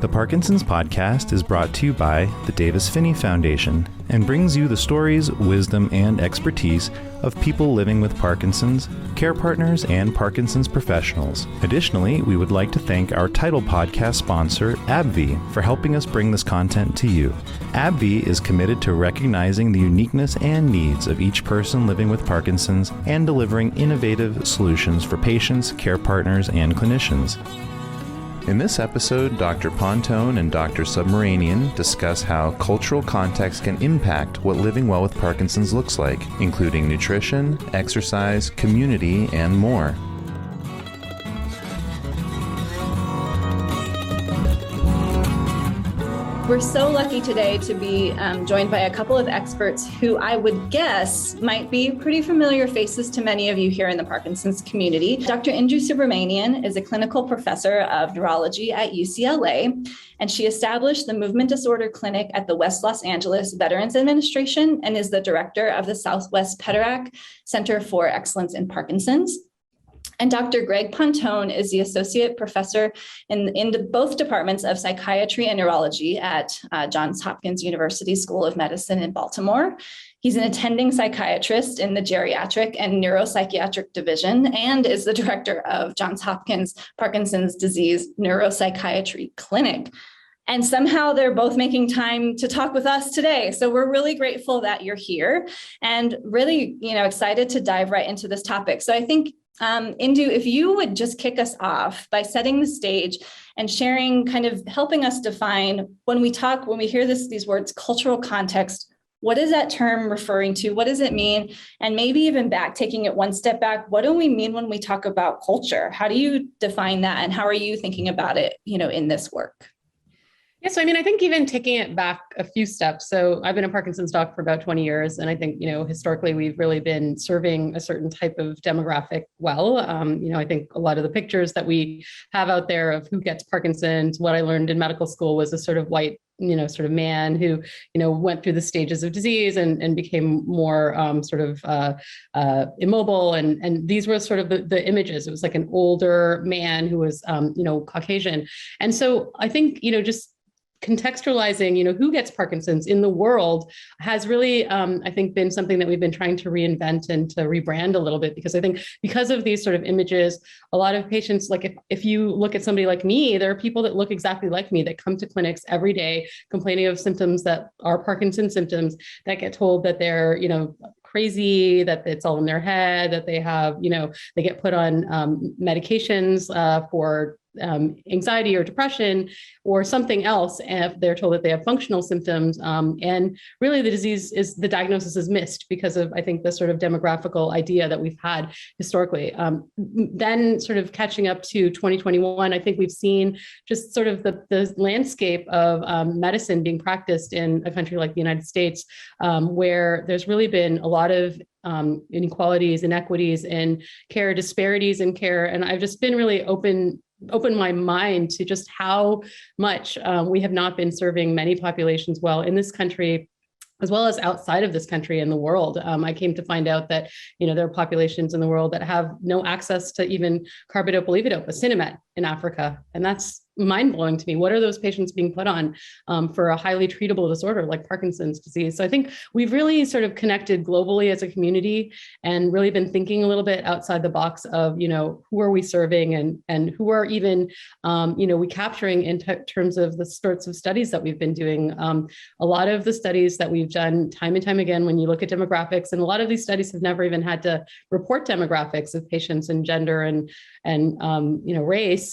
The Parkinson's Podcast is brought to you by the Davis Phinney Foundation and brings you the stories, wisdom, and expertise of people living with Parkinson's, care partners, and Parkinson's professionals. Additionally, we would like to thank our title podcast sponsor, AbbVie, for helping us bring this content to you. AbbVie is committed to recognizing the uniqueness and needs of each person living with Parkinson's and delivering innovative solutions for patients, care partners, and clinicians. In this episode, Dr. Pontone and Dr. Subramanian discuss how cultural context can impact what living well with Parkinson's looks like, including nutrition, exercise, community, and more. We're so lucky today to be joined by a couple of experts who I would guess might be pretty familiar faces to many of you here in the Parkinson's community. Dr. Indu Subramanian is a clinical professor of neurology at UCLA, and she established the Movement Disorder Clinic at the West Los Angeles Veterans Administration and is the director of the Southwest Pederac Center for Excellence in Parkinson's. And Dr. Greg Pontone is the associate professor in both departments of psychiatry and neurology at Johns Hopkins University School of Medicine in Baltimore. He's an attending psychiatrist in the geriatric and neuropsychiatric division and is the director of Johns Hopkins Parkinson's Disease Neuropsychiatry Clinic. And somehow they're both making time to talk with us today. So we're really grateful that you're here and really, excited to dive right into this topic. So I think Indu, if you would just kick us off by setting the stage and sharing, kind of helping us define when we hear these words, cultural context, what is that term referring to? What does it mean? And maybe even taking it one step back, what do we mean when we talk about culture? How do you define that? And how are you thinking about it, in this work? Yeah, so I think even taking it back a few steps. So I've been a Parkinson's doc for about 20 years. And I think, historically, we've really been serving a certain type of demographic well. I think a lot of the pictures that we have out there of who gets Parkinson's, what I learned in medical school was a sort of white, sort of man who, went through the stages of disease and became more immobile. And these were sort of the images. It was like an older man who was, Caucasian. And so I think, just contextualizing, who gets Parkinson's in the world has really, I think, been something that we've been trying to reinvent and to rebrand a little bit, because I think because of these sort of images, a lot of patients, like if you look at somebody like me, there are people that look exactly like me that come to clinics every day complaining of symptoms that are Parkinson's symptoms, that get told that they're, crazy, that it's all in their head, that they have, they get put on medications for anxiety or depression or something else, if they're told that they have functional symptoms. And really the diagnosis is missed because of, I think, the sort of demographical idea that we've had historically. Then sort of catching up to 2021, I think we've seen just sort of the landscape of medicine being practiced in a country like the United States, where there's really been a lot of inequalities, inequities in care, disparities in care. And I've just been really open my mind to just how much we have not been serving many populations well in this country, as well as outside of this country in the world. I came to find out that, there are populations in the world that have no access to even carbidopa-levodopa, Sinemet in Africa. And that's mind-blowing to me. What are those patients being put on for a highly treatable disorder like Parkinson's disease? So I think we've really sort of connected globally as a community and really been thinking a little bit outside the box of, who are we serving and who are even, we capturing in terms of the sorts of studies that we've been doing. A lot of the studies that we've done time and time again, when you look at demographics, and a lot of these studies have never even had to report demographics of patients and gender and race.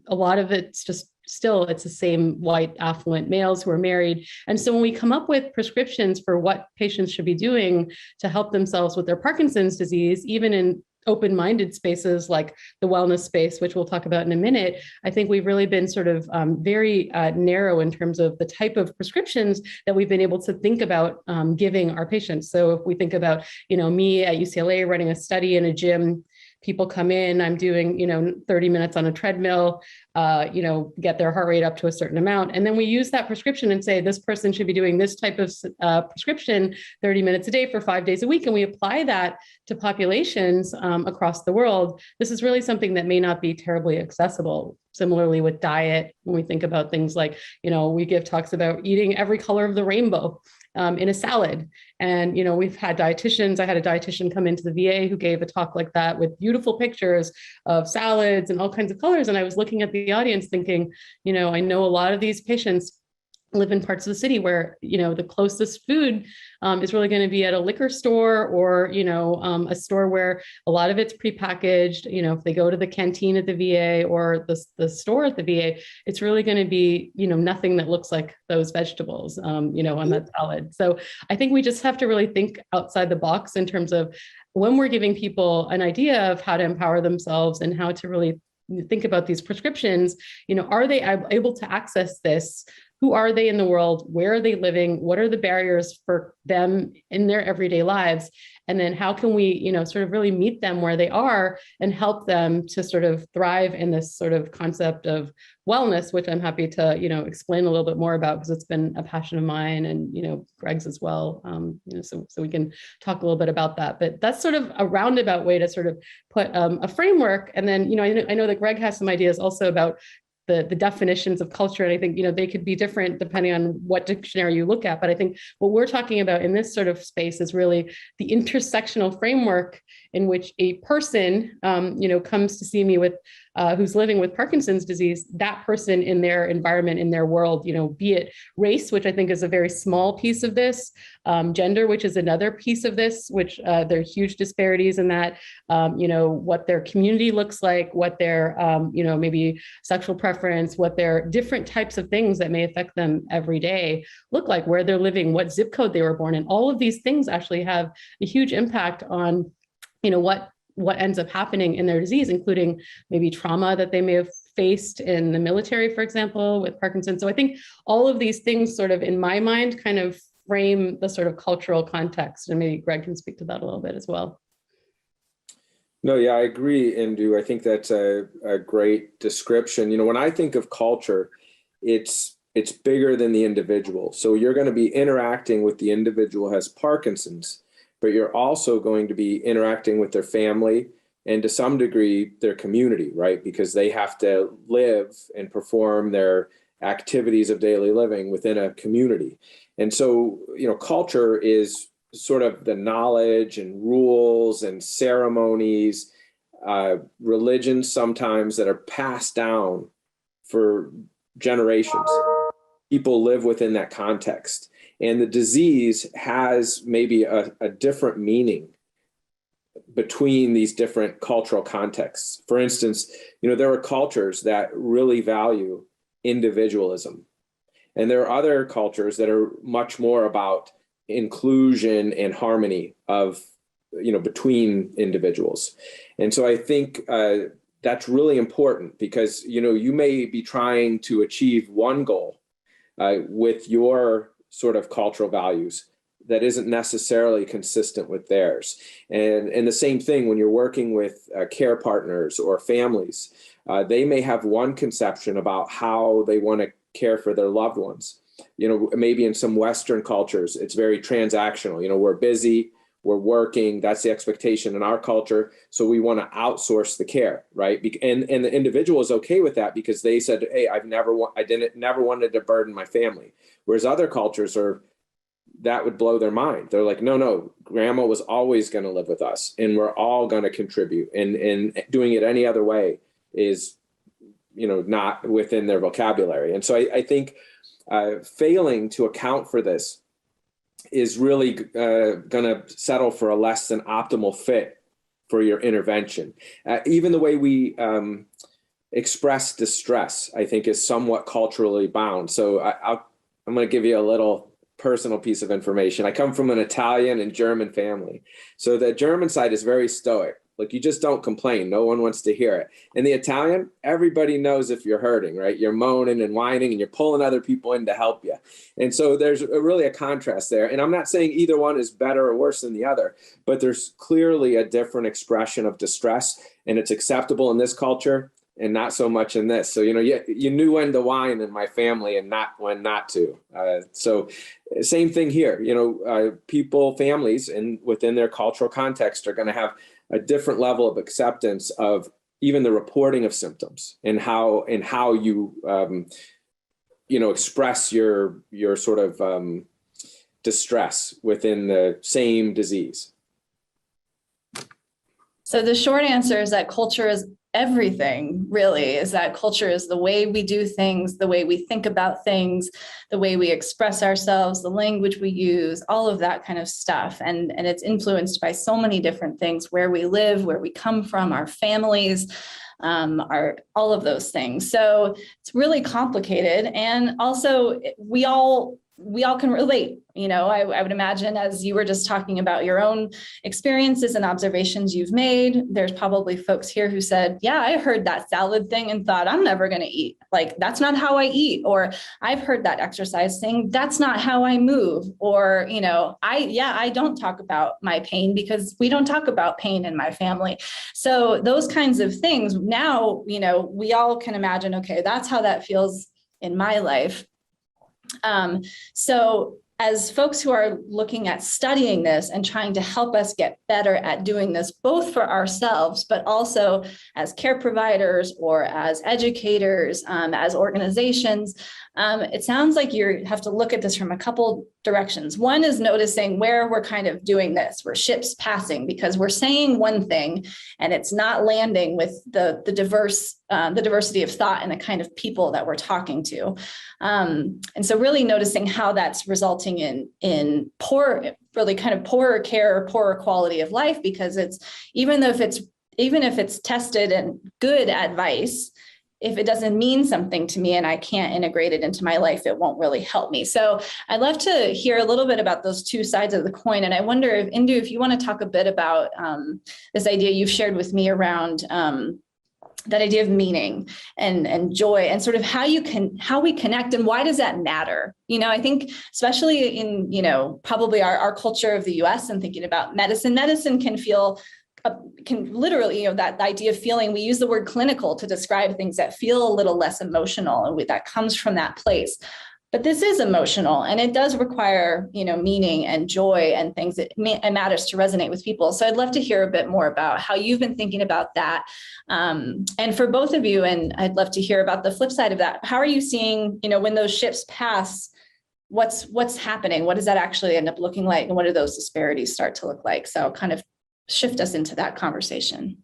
A lot of it's just it's the same white affluent males who are married. And so when we come up with prescriptions for what patients should be doing to help themselves with their Parkinson's disease, even in open-minded spaces like the wellness space, which we'll talk about in a minute, I think we've really been sort of very narrow in terms of the type of prescriptions that we've been able to think about giving our patients. So if we think about, me at UCLA running a study in a gym, people come in, I'm doing, 30 minutes on a treadmill, get their heart rate up to a certain amount. And then we use that prescription and say, this person should be doing this type of prescription 30 minutes a day for 5 days a week. And we apply that to populations across the world. This is really something that may not be terribly accessible. Similarly with diet, when we think about things like, we give talks about eating every color of the rainbow in a salad. And, we've had dietitians. I had a dietitian come into the VA who gave a talk like that with beautiful pictures of salads and all kinds of colors. And I was looking at the audience thinking, I know a lot of these patients live in parts of the city where, the closest food is really going to be at a liquor store or, a store where a lot of it's prepackaged. If they go to the canteen at the VA or the store at the VA, it's really going to be, nothing that looks like those vegetables, on that salad. So I think we just have to really think outside the box in terms of when we're giving people an idea of how to empower themselves and how to really think about these prescriptions, are they able to access this? Who are they in the world? Where are they living? What are the barriers for them in their everyday lives? And then how can we, sort of really meet them where they are and help them to sort of thrive in this sort of concept of wellness, which I'm happy to, explain a little bit more about because it's been a passion of mine and, Greg's as well. So we can talk a little bit about that, but that's sort of a roundabout way to sort of put a framework. And then, I know that Greg has some ideas also about the definitions of culture. And I think, they could be different depending on what dictionary you look at. But I think what we're talking about in this sort of space is really the intersectional framework in which a person, comes to see me with, who's living with Parkinson's disease, that person in their environment, in their world, be it race, which I think is a very small piece of this, gender, which is another piece of this, which there are huge disparities in that, what their community looks like, what their, maybe sexual preference, what their different types of things that may affect them every day look like, where they're living, what zip code they were born in. All of these things actually have a huge impact on, what ends up happening in their disease, including maybe trauma that they may have faced in the military, for example, with Parkinson. So I think all of these things sort of, in my mind, kind of frame the sort of cultural context. And maybe Greg can speak to that a little bit as well. No, yeah, I agree, Indu. I think that's a great description. When I think of culture, it's bigger than the individual. So you're going to be interacting with the individual who has Parkinson's, but you're also going to be interacting with their family and to some degree their community, right? Because they have to live and perform their activities of daily living within a community. And so, culture is sort of the knowledge and rules and ceremonies, religions sometimes that are passed down for generations. People live within that context. And the disease has maybe a different meaning between these different cultural contexts. For instance, there are cultures that really value individualism. And there are other cultures that are much more about inclusion and harmony of, between individuals. And so I think that's really important because, you may be trying to achieve one goal with your sort of cultural values that isn't necessarily consistent with theirs. And the same thing when you're working with care partners or families, they may have one conception about how they want to care for their loved ones. Maybe in some Western cultures, it's very transactional. We're busy, we're working, that's the expectation in our culture. So we want to outsource the care, right? And the individual is okay with that because they said, hey, I never wanted to burden my family. Whereas other cultures that would blow their mind. They're like, no, grandma was always going to live with us and we're all going to contribute. And doing it any other way is, not within their vocabulary. And so I think failing to account for this is really going to settle for a less than optimal fit for your intervention. Even the way we express distress, I think, is somewhat culturally bound. So I'm going to give you a little personal piece of information. I come from an Italian and German family. So the German side is very stoic. Like, you just don't complain. No one wants to hear it. And the Italian, everybody knows if you're hurting, right? You're moaning and whining and you're pulling other people in to help you. And so there's really a contrast there. And I'm not saying either one is better or worse than the other, but there's clearly a different expression of distress. and it's acceptable in this culture and not so much in this. So, you knew when to whine in my family and not when not to. So same thing here, families within their cultural context are going to have a different level of acceptance of even the reporting of symptoms and how you, express your sort of distress within the same disease. So the short answer is that culture is everything, really, is that culture is the way we do things, the way we think about things, the way we express ourselves, the language we use, all of that kind of stuff. And it's influenced by so many different things, where we live, where we come from, our families, all of those things. So it's really complicated. And also we all can relate. I would imagine, as you were just talking about your own experiences and observations you've made, there's probably folks here who said, yeah, I heard that salad thing and thought, I'm never going to eat. Like, that's not how I eat. Or I've heard that exercise thing. That's not how I move. Or, I don't talk about my pain because we don't talk about pain in my family. So those kinds of things now, we all can imagine, okay, that's how that feels in my life. So as folks who are looking at studying this and trying to help us get better at doing this, both for ourselves, but also as care providers or as educators, as organizations, it sounds like you have to look at this from a couple directions. One is noticing where we're kind of doing this, where ships passing, because we're saying one thing and it's not landing with the diversity of thought and the kind of people that we're talking to. And so really noticing how that's resulting in really kind of poorer care, poorer quality of life, because it's even if it's tested and good advice, if it doesn't mean something to me and I can't integrate it into my life, it won't really help me. So I'd love to hear a little bit about those two sides of the coin. And I wonder if, Indu, if you want to talk a bit about this idea you've shared with me around that idea of meaning and joy, and sort of how we connect, and why does that matter? I think especially in, probably our culture of the US, and thinking about medicine can literally, that idea of feeling, we use the word clinical to describe things that feel a little less emotional, and that comes from that place. But this is emotional, and it does require, meaning and joy and things that it matters to resonate with people. So I'd love to hear a bit more about how you've been thinking about that. And for both of you, and I'd love to hear about the flip side of that. How are you seeing, when those ships pass, what's happening? What does that actually end up looking like? And what do those disparities start to look like? So kind of shift us into that conversation.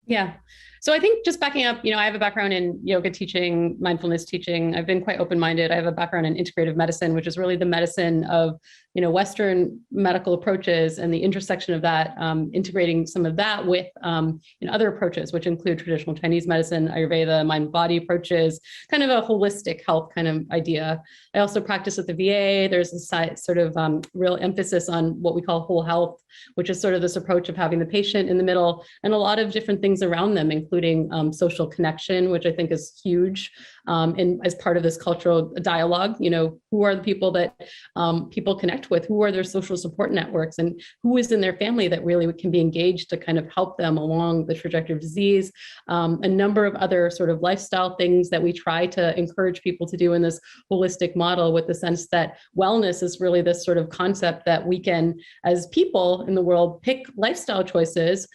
Yeah. So I think just backing up, I have a background in yoga teaching, mindfulness teaching. I've been quite open-minded. I have a background in integrative medicine, which is really the medicine of, Western medical approaches, and the intersection of that, integrating some of that with other approaches, which include traditional Chinese medicine, Ayurveda, mind-body approaches, kind of a holistic health kind of idea. I also practice at the VA. There's a sort of real emphasis on what we call whole health, which is sort of this approach of having the patient in the middle and a lot of different things around them, including social connection, which I think is huge. And as part of this cultural dialogue, who are the people that people connect with, who are their social support networks, and who is in their family that really can be engaged to kind of help them along the trajectory of disease. A number of other sort of lifestyle things that we try to encourage people to do in this holistic model, with the sense that wellness is really this sort of concept that we can, as people in the world, pick lifestyle choices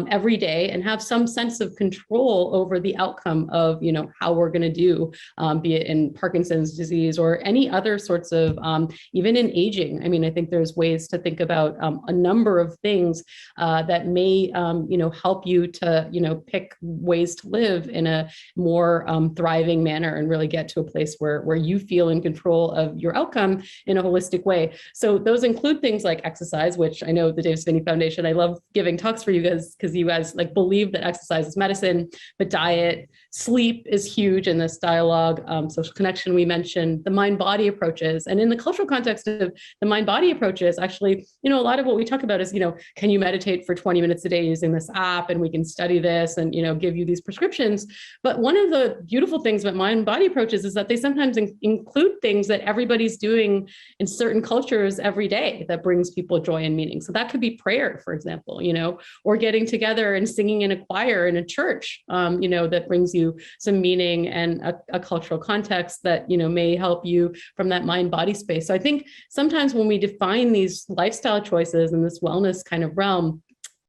every day and have some sense of control over the outcome of, how we're going to do, be it in Parkinson's disease or any other sorts of, even in aging. I mean, I think there's ways to think about a number of things that may, help you to, pick ways to live in a more thriving manner and really get to a place where you feel in control of your outcome in a holistic way. So those include things like exercise, which I know the Davis Phinney Foundation, I love giving talks for you guys because you guys believe that exercise is medicine, but diet, sleep is huge in this dialogue, social connection we mentioned, the mind-body approaches. And in the cultural context of the mind-body approaches, actually, a lot of what we talk about is, can you meditate for 20 minutes a day using this app, and we can study this and, give you these prescriptions. But one of the beautiful things about mind-body approaches is that they sometimes include things that everybody's doing in certain cultures every day that brings people joy and meaning. So that could be prayer, for example, or getting getting together and singing in a choir in a church, that brings you some meaning and a cultural context that, may help you from that mind-body space. So I think sometimes when we define these lifestyle choices in this wellness kind of realm,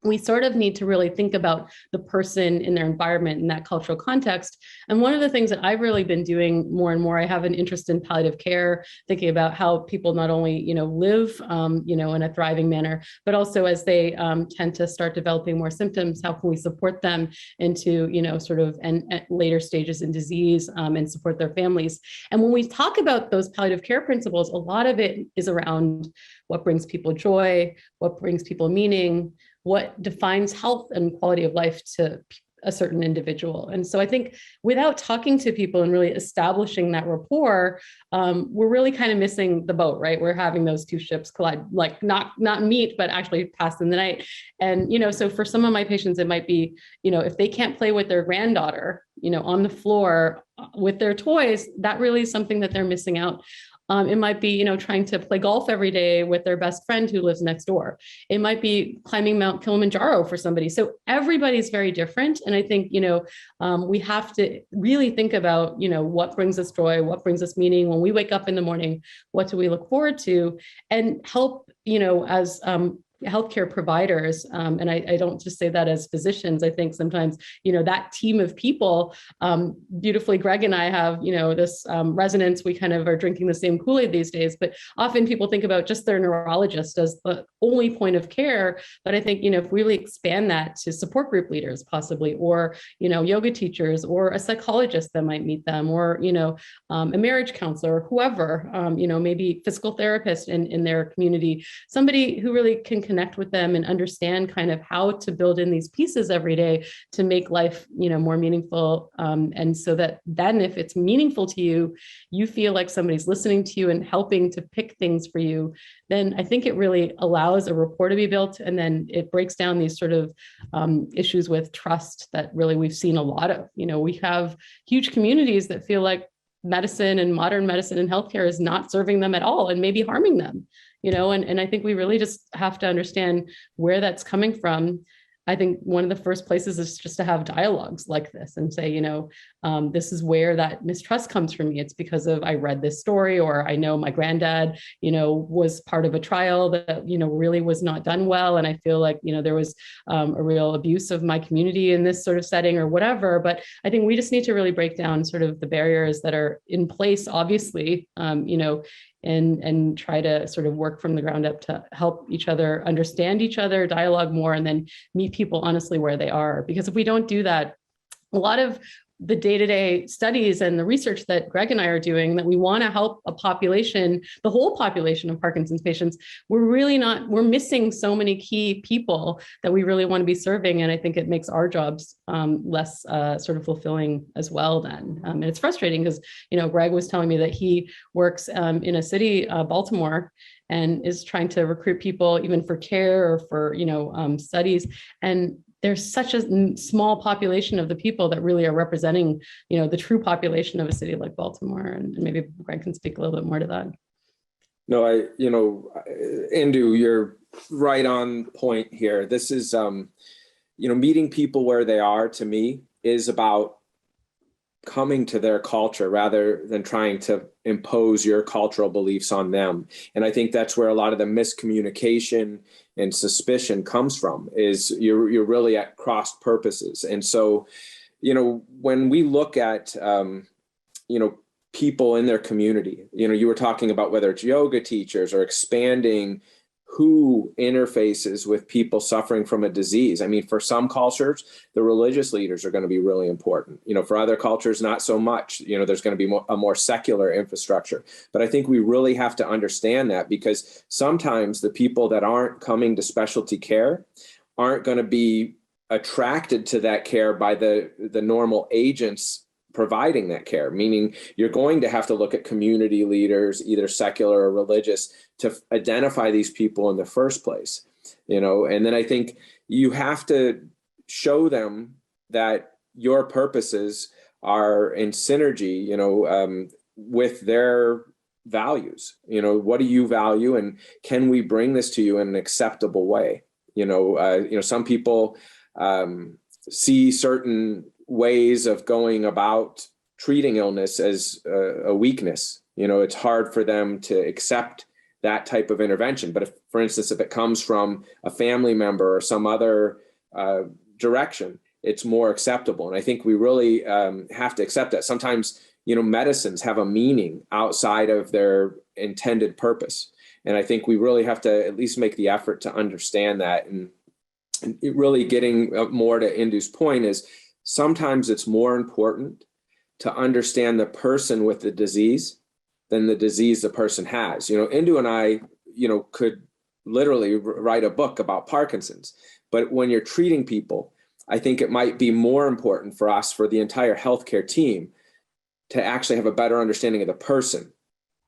we sort of need to really think about the person in their environment in that cultural context. And one of the things that I've really been doing more and more, I have an interest in palliative care, thinking about how people not only, live, in a thriving manner, but also as they tend to start developing more symptoms, how can we support them into, sort of and later stages in disease and support their families. And when we talk about those palliative care principles, a lot of it is around what brings people joy, what brings people meaning, what defines health and quality of life to a certain individual. And so I think without talking to people and really establishing that rapport, we're really kind of missing the boat, right? We're having those two ships collide, like not meet, but actually pass in the night. And, so for some of my patients, it might be, if they can't play with their granddaughter, on the floor with their toys, that really is something that they're missing out. It might be, trying to play golf every day with their best friend who lives next door. It might be climbing Mount Kilimanjaro for somebody. So everybody's very different. And I think, we have to really think about, what brings us joy, what brings us meaning. When we wake up in the morning, what do we look forward to? And help, as healthcare providers, and I don't just say that as physicians. I think sometimes, that team of people, beautifully, Greg and I have, this resonance. We kind of are drinking the same Kool-Aid these days, but often people think about just their neurologist as the only point of care. But I think, if we really expand that to support group leaders possibly, or, yoga teachers, or a psychologist that might meet them, or, a marriage counselor, or whoever, maybe physical therapist in their community, somebody who really can connect with them and understand kind of how to build in these pieces every day to make life, more meaningful. And so that then if it's meaningful to you, you feel like somebody's listening to you and helping to pick things for you, then I think it really allows a rapport to be built. And then it breaks down these sort of issues with trust that really we've seen a lot of. We have huge communities that feel like medicine and modern medicine and healthcare is not serving them at all and maybe harming them. And I think we really just have to understand where that's coming from. I think one of the first places is just to have dialogues like this and say, this is where that mistrust comes from me. It's because of, I read this story, or I know my granddad, was part of a trial that, really was not done well. And I feel like, there was a real abuse of my community in this sort of setting or whatever. But I think we just need to really break down sort of the barriers that are in place, obviously, and try to sort of work from the ground up to help each other understand each other, dialogue more, and then meet people honestly where they are. Because if we don't do that, a lot of the day-to-day studies and the research that Greg and I are doing, that we want to help a population, the whole population of Parkinson's patients, we're missing so many key people that we really want to be serving. And I think it makes our jobs less sort of fulfilling as well then. And it's frustrating because, Greg was telling me that he works in a city, Baltimore, and is trying to recruit people even for care or for, studies. And there's such a small population of the people that really are representing, the true population of a city like Baltimore. And maybe Greg can speak a little bit more to that. No, Indu, you're right on point here. This is, meeting people where they are, to me, is about coming to their culture rather than trying to impose your cultural beliefs on them. And I think that's where a lot of the miscommunication and suspicion comes from, is you're really at crossed purposes. And so, when we look at, people in their community, you were talking about whether it's yoga teachers or expanding who interfaces with people suffering from a disease. I mean, for some cultures, the religious leaders are going to be really important. For other cultures, not so much. There's going to be a more secular infrastructure. But I think we really have to understand that, because sometimes the people that aren't coming to specialty care aren't going to be attracted to that care by the normal agents providing that care, meaning you're going to have to look at community leaders, either secular or religious, to identify these people in the first place, and then I think you have to show them that your purposes are in synergy, with their values. What do you value, and can we bring this to you in an acceptable way? Some people see certain ways of going about treating illness as a weakness. It's hard for them to accept that type of intervention. But if, for instance, if it comes from a family member or some other direction, it's more acceptable. And I think we really have to accept that. Sometimes, medicines have a meaning outside of their intended purpose. And I think we really have to at least make the effort to understand that. And it really getting more to Indu's point is sometimes it's more important to understand the person with the disease than the disease the person has. Indu and I, could literally write a book about Parkinson's, but when you're treating people, I think it might be more important for us, for the entire healthcare team, to actually have a better understanding of the person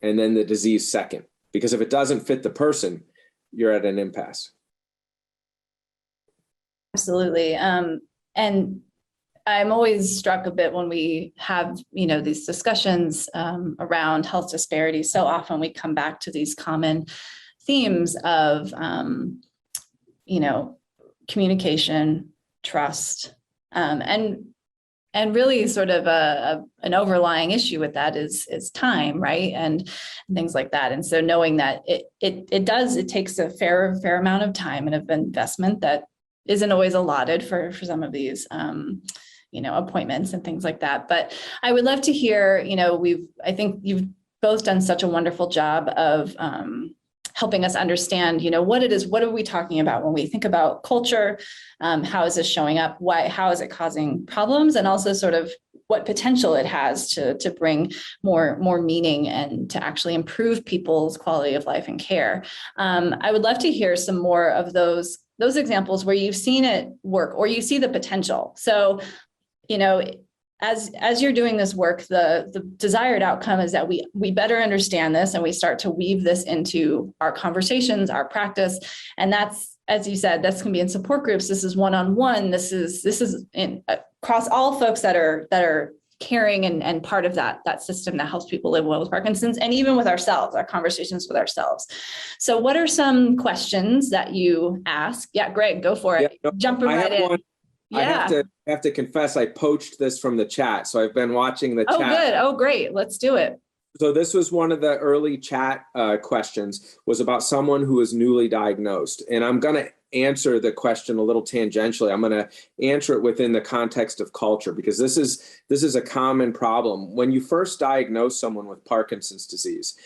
and then the disease second. Because if it doesn't fit the person, you're at an impasse. Absolutely. And I'm always struck a bit when we have, these discussions around health disparities. So often we come back to these common themes of, communication, trust, and really sort of an overlying issue with that is time, right? And things like that. And so knowing that it takes a fair amount of time and of investment that isn't always allotted for some of these, appointments and things like that. But I would love to hear, I think you've both done such a wonderful job of helping us understand, what are we talking about when we think about culture? How is this showing up? How is it causing problems? And also sort of what potential it has to bring more meaning and to actually improve people's quality of life and care. I would love to hear some more of those examples where you've seen it work or you see the potential. So, as you're doing this work, the desired outcome is that we better understand this and we start to weave this into our conversations, our practice. And that's, as you said, that's going to be in support groups. This is one-on-one. This is across all folks that are caring and part of that system that helps people live well with Parkinson's, and even with ourselves, our conversations with ourselves. So what are some questions that you ask? Yeah, Greg, go for it. Jumping right in. One. Yeah. I have to confess, I poached this from the chat. So I've been watching the chat. Oh, good. Oh, great. Let's do it. So this was one of the early chat questions, was about someone who was newly diagnosed. And I'm going to answer the question a little tangentially. I'm going to answer it within the context of culture, because this is a common problem. When you first diagnose someone with Parkinson's disease,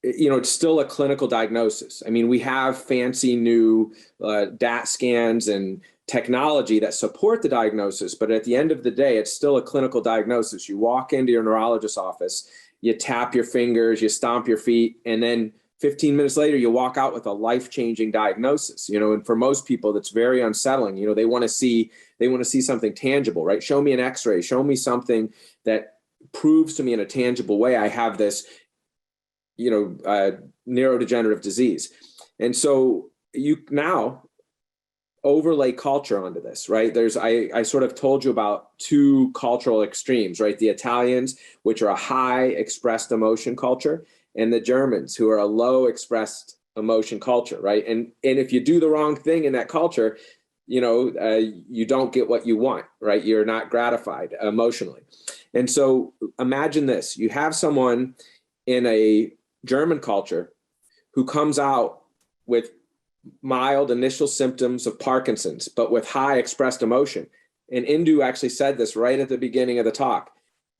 it's still a clinical diagnosis. I mean, we have fancy new DAT scans and technology that support the diagnosis, but at the end of the day, it's still a clinical diagnosis. You walk into your neurologist's office, you tap your fingers, you stomp your feet, and then 15 minutes later, you walk out with a life-changing diagnosis. And for most people, that's very unsettling. They want to see something tangible, right? Show me an X-ray, show me something that proves to me in a tangible way I have this neurodegenerative disease. And so you now overlay culture onto this, right? I sort of told you about two cultural extremes, right? The Italians, which are a high expressed emotion culture, and the Germans, who are a low expressed emotion culture, right? And if you do the wrong thing in that culture, you don't get what you want, right? You're not gratified emotionally. And so imagine this: you have someone in a German culture who comes out with mild initial symptoms of Parkinson's, but with high expressed emotion. And Indu actually said this right at the beginning of the talk.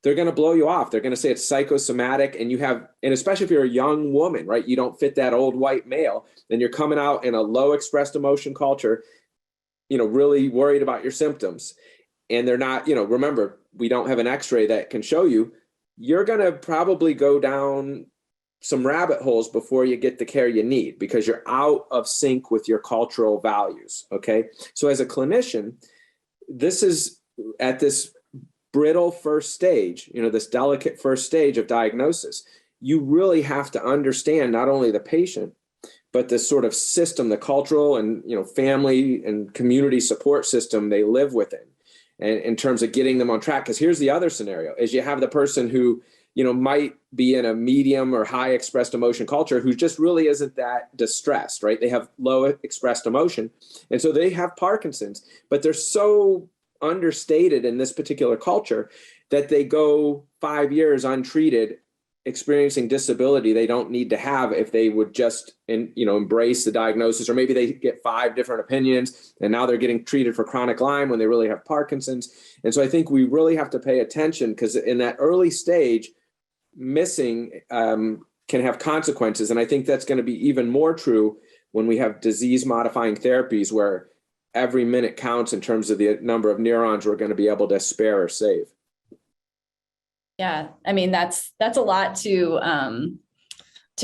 They're going to blow you off. They're going to say it's psychosomatic, and especially if you're a young woman, right? You don't fit that old white male, then you're coming out in a low expressed emotion culture, really worried about your symptoms. And they're not, remember, we don't have an X-ray that can show you. You're going to probably go down some rabbit holes before you get the care you need, because you're out of sync with your cultural values. Okay. So as a clinician, this is at this brittle first stage, this delicate first stage of diagnosis. You really have to understand not only the patient, but the sort of system, the cultural and, family and community support system they live within, and in terms of getting them on track. Because here's the other scenario: is you have the person who might be in a medium or high expressed emotion culture who just really isn't that distressed, right? They have low expressed emotion. And so they have Parkinson's, but they're so understated in this particular culture that they go 5 years untreated, experiencing disability they don't need to have if they would just embrace the diagnosis. Or maybe they get 5 different opinions and now they're getting treated for chronic Lyme when they really have Parkinson's. And so I think we really have to pay attention, because in that early stage, missing can have consequences. And I think that's going to be even more true when we have disease modifying therapies where every minute counts in terms of the number of neurons we're going to be able to spare or save. Yeah, I mean, that's a lot to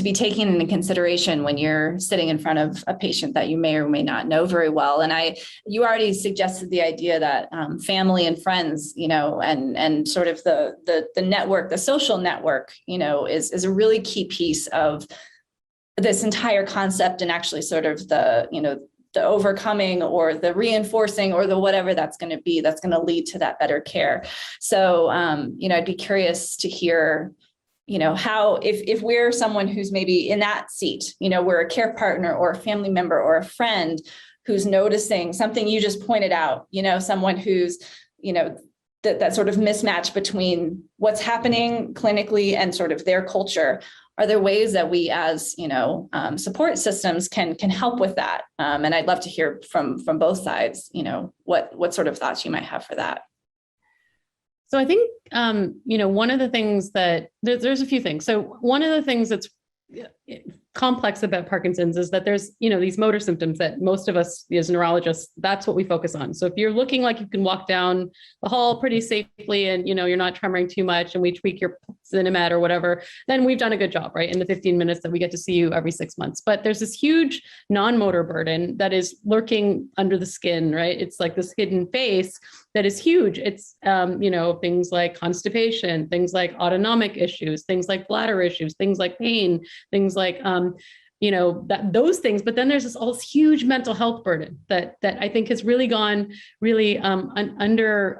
be taken into consideration when you're sitting in front of a patient that you may or may not know very well. And you already suggested the idea that family and friends, and sort of the network, the social network, is a really key piece of this entire concept, and actually sort of the overcoming or the reinforcing or the whatever that's going to be, that's going to lead to that better care. So, I'd be curious to hear, how, if we're someone who's maybe in that seat, we're a care partner or a family member or a friend who's noticing something you just pointed out, someone who's, that sort of mismatch between what's happening clinically and sort of their culture. Are there ways that we as, support systems can help with that? And I'd love to hear from both sides, what sort of thoughts you might have for that. So I think, one of the things that there's a few things. So one of the things that's complex about Parkinson's is that there's, these motor symptoms that most of us as neurologists, that's what we focus on. So if you're looking like you can walk down the hall pretty safely and, you're not tremoring too much and we tweak your Cinemat or whatever, then we've done a good job, right? In the 15 minutes that we get to see you every 6 months. But there's this huge non-motor burden that is lurking under the skin, right? It's like this hidden face that is huge. It's, things like constipation, things like autonomic issues, things like bladder issues, things like pain, things like, those things. But then there's this all huge mental health burden that I think has really gone really valued,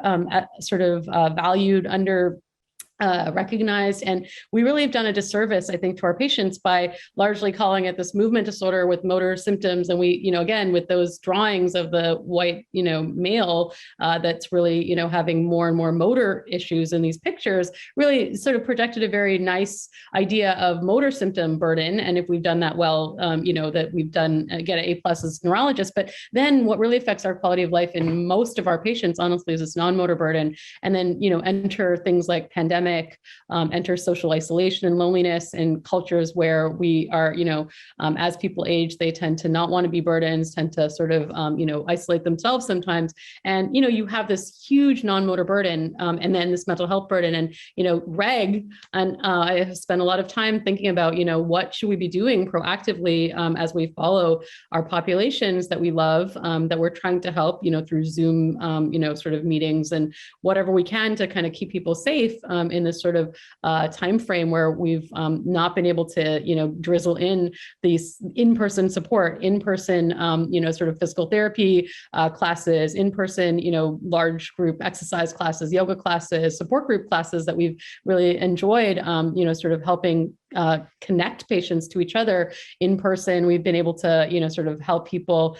recognized. And we really have done a disservice, I think, to our patients by largely calling it this movement disorder with motor symptoms. And we, again, with those drawings of the white, male that's really, having more and more motor issues in these pictures, really sort of projected a very nice idea of motor symptom burden. And if we've done that well, that we've done, get an A+ as neurologists. But then what really affects our quality of life in most of our patients, honestly, is this non-motor burden. And then, enter things like pandemic, enter social isolation and loneliness in cultures where we are, as people age, they tend to not want to be burdens, tend to sort of, isolate themselves sometimes. And, you have this huge non-motor burden and then this mental health burden. And, Greg and I have spent a lot of time thinking about, what should we be doing proactively as we follow our populations that we love, that we're trying to help, through Zoom, sort of meetings and whatever we can to kind of keep people safe in this sort of time frame where we've not been able to, drizzle in these in-person support, in-person, sort of physical therapy classes, in-person, large group exercise classes, yoga classes, support group classes that we've really enjoyed, sort of helping connect patients to each other in person. We've been able to, sort of help people,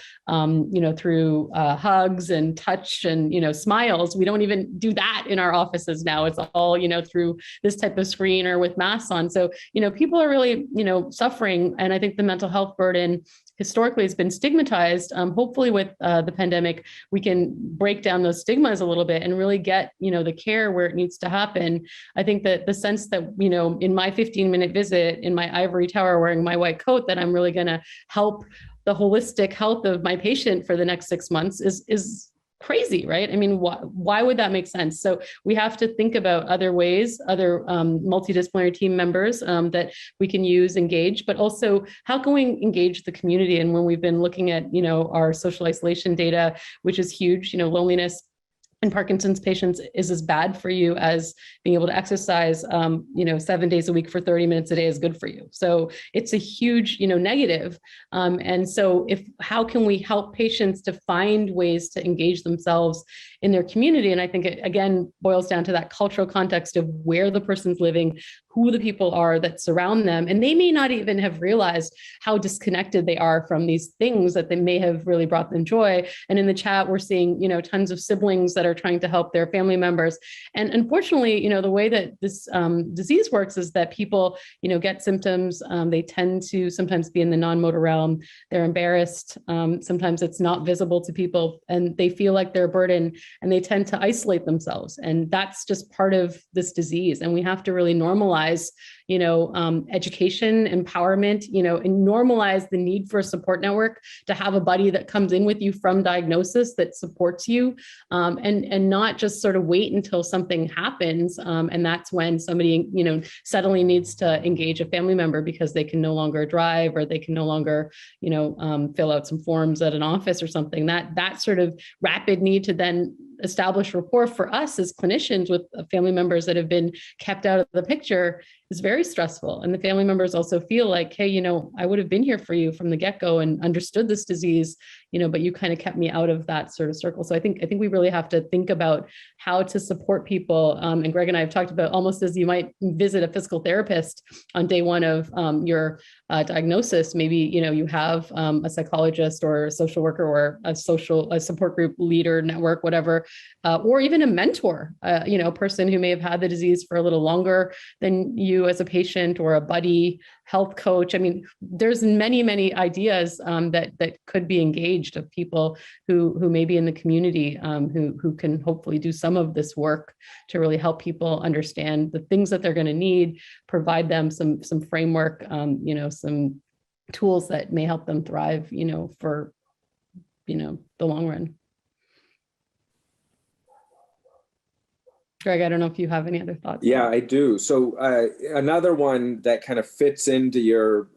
through hugs and touch and, smiles. We don't even do that in our offices now. It's all, through this type of screen or with masks on. So, people are really, suffering. And I think the mental health burden historically has been stigmatized. Hopefully with the pandemic, we can break down those stigmas a little bit and really get, the care where it needs to happen. I think that the sense that, in my 15-minute visit in my ivory tower wearing my white coat, that I'm really going to help the holistic health of my patient for the next 6 months is crazy, right? I mean, why would that make sense? So we have to think about other ways, other multidisciplinary team members that we can use, engage, but also how can we engage the community? And when we've been looking at, our social isolation data, which is huge, loneliness in Parkinson's patients is as bad for you as being able to exercise, 7 days a week for 30 minutes a day is good for you. So it's a huge, negative. And so how can we help patients to find ways to engage themselves in their community. And I think it, again, boils down to that cultural context of where the person's living, who the people are that surround them. And they may not even have realized how disconnected they are from these things that they may have really brought them joy. And in the chat, we're seeing, tons of siblings that are trying to help their family members. And unfortunately, the way that this disease works is that people, get symptoms. They tend to sometimes be in the non-motor realm. They're embarrassed. Sometimes it's not visible to people and they feel like they're a burden and they tend to isolate themselves. And that's just part of this disease. And we have to really normalize, education, empowerment, and normalize the need for a support network, to have a buddy that comes in with you from diagnosis that supports you, and not just sort of wait until something happens. And that's when somebody, suddenly needs to engage a family member because they can no longer drive or they can no longer, fill out some forms at an office or something. That sort of rapid need to then establish rapport for us as clinicians with family members that have been kept out of the picture is very stressful. And the family members also feel like, hey, I would have been here for you from the get-go and understood this disease, but you kind of kept me out of that sort of circle. So I think we really have to think about how to support people. And Greg and I have talked about almost as you might visit a physical therapist on day one of your diagnosis. Maybe, you have a psychologist or a social worker or a support group leader, network, whatever, or even a mentor, a person who may have had the disease for a little longer than you as a patient, or a buddy health coach. I mean, there's many, many ideas that could be engaged of people who may be in the community, who can hopefully do some of this work to really help people understand the things that they're going to need, provide them some framework, some tools that may help them thrive, for, the long run. Greg, I don't know if you have any other thoughts. Yeah, I do. So another one that kind of fits into your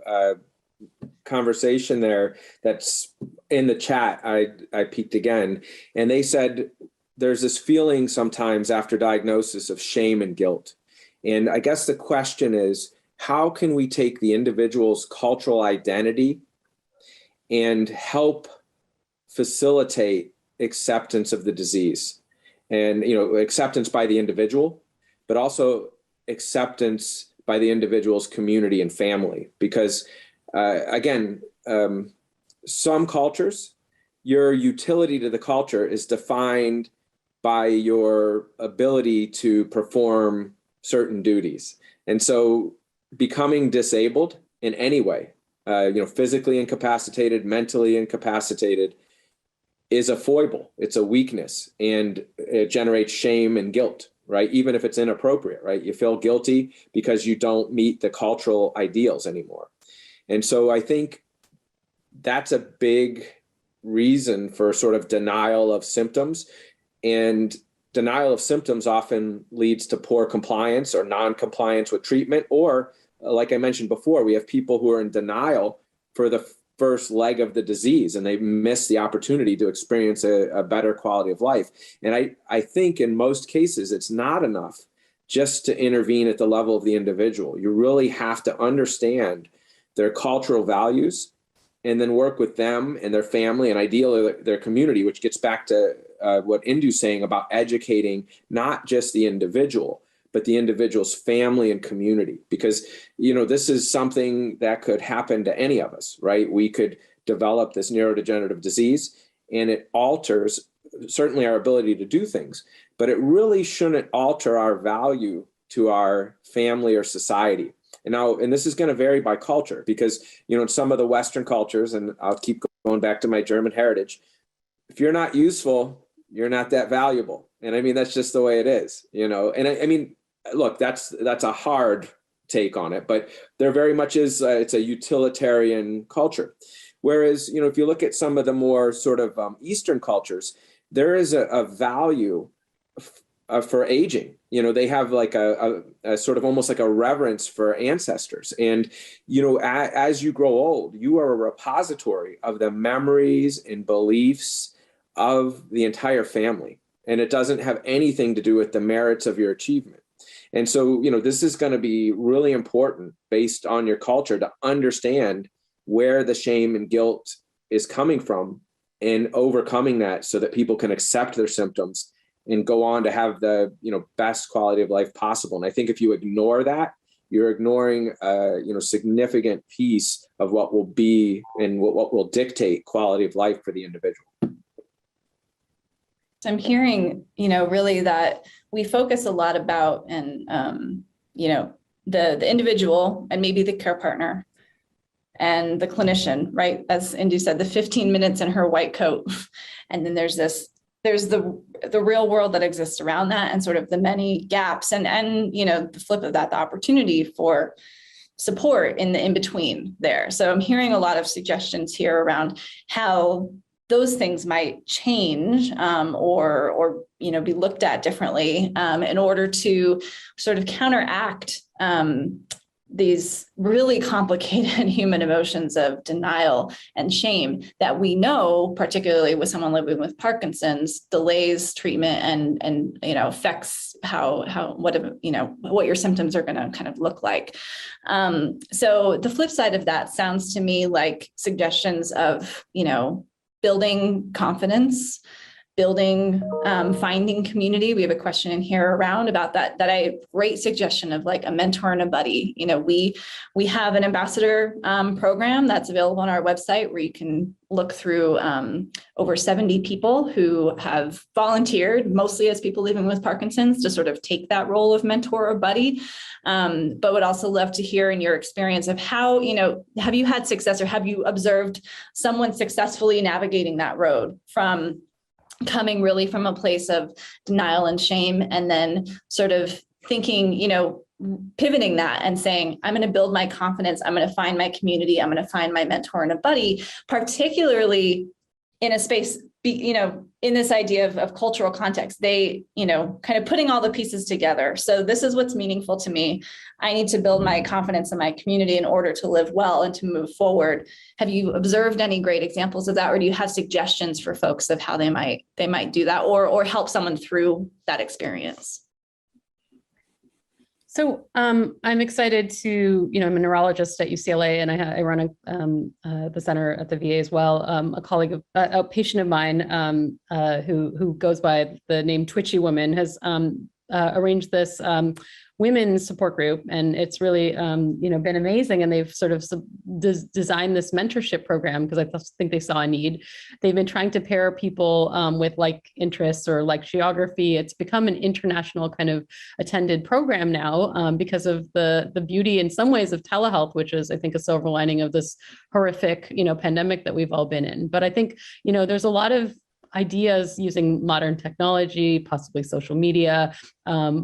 conversation there, that's in the chat, I peeked again, and they said there's this feeling sometimes after diagnosis of shame and guilt. And I guess the question is, how can we take the individual's cultural identity and help facilitate acceptance of the disease? And, acceptance by the individual, but also acceptance by the individual's community and family. Because, some cultures, your utility to the culture is defined by your ability to perform certain duties. And so becoming disabled in any way, physically incapacitated, mentally incapacitated, is a foible. It's a weakness, and it generates shame and guilt, right? Even if it's inappropriate, right? You feel guilty because you don't meet the cultural ideals anymore. And so I think that's a big reason for sort of denial of symptoms, and denial of symptoms often leads to poor compliance or non-compliance with treatment. Or like I mentioned before, we have people who are in denial for the first leg of the disease, and they miss the opportunity to experience a better quality of life. And I think in most cases, it's not enough just to intervene at the level of the individual. You really have to understand their cultural values and then work with them and their family and ideally their community, which gets back to what Indu's saying about educating not just the individual, but the individual's family and community. Because, this is something that could happen to any of us, right? We could develop this neurodegenerative disease and it alters certainly our ability to do things, but it really shouldn't alter our value to our family or society. And this is going to vary by culture, because, in some of the Western cultures, and I'll keep going back to my German heritage, if you're not useful, you're not that valuable. And I mean, that's just the way it is, and I mean, look, that's a hard take on it, but there very much is, it's a utilitarian culture. Whereas, if you look at some of the more sort of Eastern cultures, there is a value for aging. They have like a sort of almost like a reverence for ancestors. And, as you grow old, you are a repository of the memories and beliefs of the entire family. And it doesn't have anything to do with the merits of your achievement. And so, this is going to be really important based on your culture to understand where the shame and guilt is coming from and overcoming that so that people can accept their symptoms and go on to have the, best quality of life possible. And I think if you ignore that, you're ignoring significant piece of what will be and what will dictate quality of life for the individual. So I'm hearing, really that we focus a lot about, and the individual and maybe the care partner and the clinician, right? As Indu said, the 15 minutes in her white coat. And then there's the real world that exists around that, and sort of the many gaps and the flip of that, the opportunity for support in the in-between there. So I'm hearing a lot of suggestions here around how those things might change or be looked at differently in order to sort of counteract these really complicated human emotions of denial and shame that we know, particularly with someone living with Parkinson's, delays treatment and affects what your symptoms are going to kind of look like. So the flip side of that sounds to me like suggestions of building confidence, finding community. We have a question in here around about that great suggestion of like a mentor and a buddy. We have an ambassador program that's available on our website where you can look through over 70 people who have volunteered, mostly as people living with Parkinson's, to sort of take that role of mentor or buddy. But would also love to hear in your experience of how, have you had success, or have you observed someone successfully navigating that road from coming really from a place of denial and shame, and then sort of thinking, pivoting that and saying, I'm going to build my confidence. I'm going to find my community. I'm going to find my mentor and a buddy, particularly in a space, in this idea of cultural context, they, kind of putting all the pieces together. So this is what's meaningful to me. I need to build my confidence in my community in order to live well and to move forward. Have you observed any great examples of that, or do you have suggestions for folks of how they might do that, or help someone through that experience? So I'm excited to, I'm a neurologist at UCLA, and I run the center at the VA as well. A patient of mine who goes by the name Twitchy Woman has arranged this women's support group, and it's really been amazing. And they've sort of designed this mentorship program because I think they saw a need. They've been trying to pair people with like interests or like geography. It's become an international kind of attended program now because of the beauty in some ways of telehealth, which is, I think, a silver lining of this horrific pandemic that we've all been in. But I think there's a lot of ideas using modern technology, possibly social media,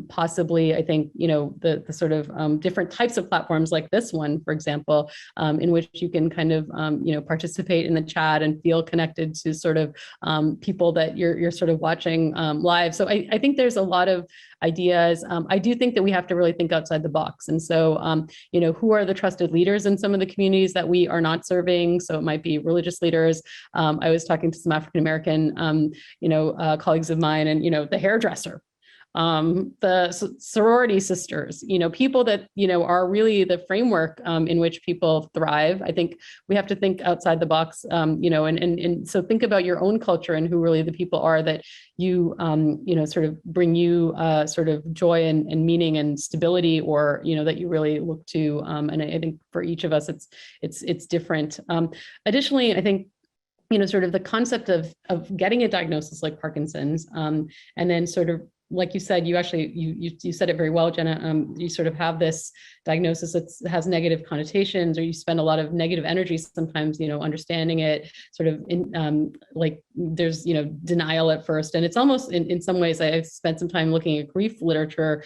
possibly, I think, the sort of different types of platforms like this one, for example, in which you can kind of, participate in the chat and feel connected to sort of people that you're sort of watching live. So I think there's a lot of ideas. I do think that we have to really think outside the box. And so, who are the trusted leaders in some of the communities that we are not serving? So it might be religious leaders. I was talking to some African-American, colleagues of mine, and, the hairdresser, the sorority sisters, people that, are really the framework in which people thrive. I think we have to think outside the box, and so think about your own culture and who really the people are that you, sort of bring you sort of joy and meaning and stability, or, that you really look to. And I think for each of us, it's different. Additionally, I think, sort of the concept of getting a diagnosis like Parkinson's, and then sort of, like you said, you said it very well, Jenna. You sort of have this diagnosis that has negative connotations, or you spend a lot of negative energy sometimes, understanding it, sort of like there's, denial at first. And it's almost in some ways, I've spent some time looking at grief literature,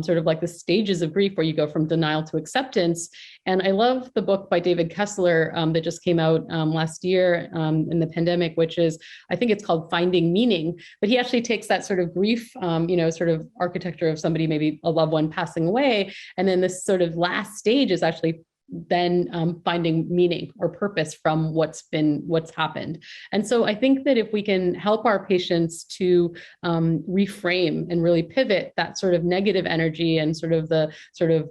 sort of like the stages of grief where you go from denial to acceptance. And I love the book by David Kessler that just came out last year in the pandemic, which is, I think it's called Finding Meaning, but he actually takes that sort of grief, sort of architecture of somebody, maybe a loved one passing away. And then this sort of last stage is actually then finding meaning or purpose from what's happened. And so I think that if we can help our patients to reframe and really pivot that sort of negative energy and sort of the sort of,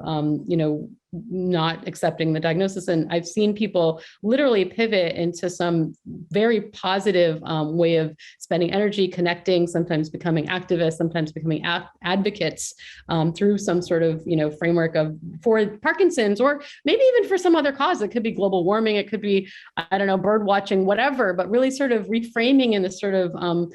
not accepting the diagnosis. And I've seen people literally pivot into some very positive way of spending energy, connecting, sometimes becoming activists, sometimes becoming advocates through some sort of, framework for Parkinson's, or maybe even for some other cause. It could be global warming, it could be, I don't know, bird watching, whatever, but really sort of reframing in this sort of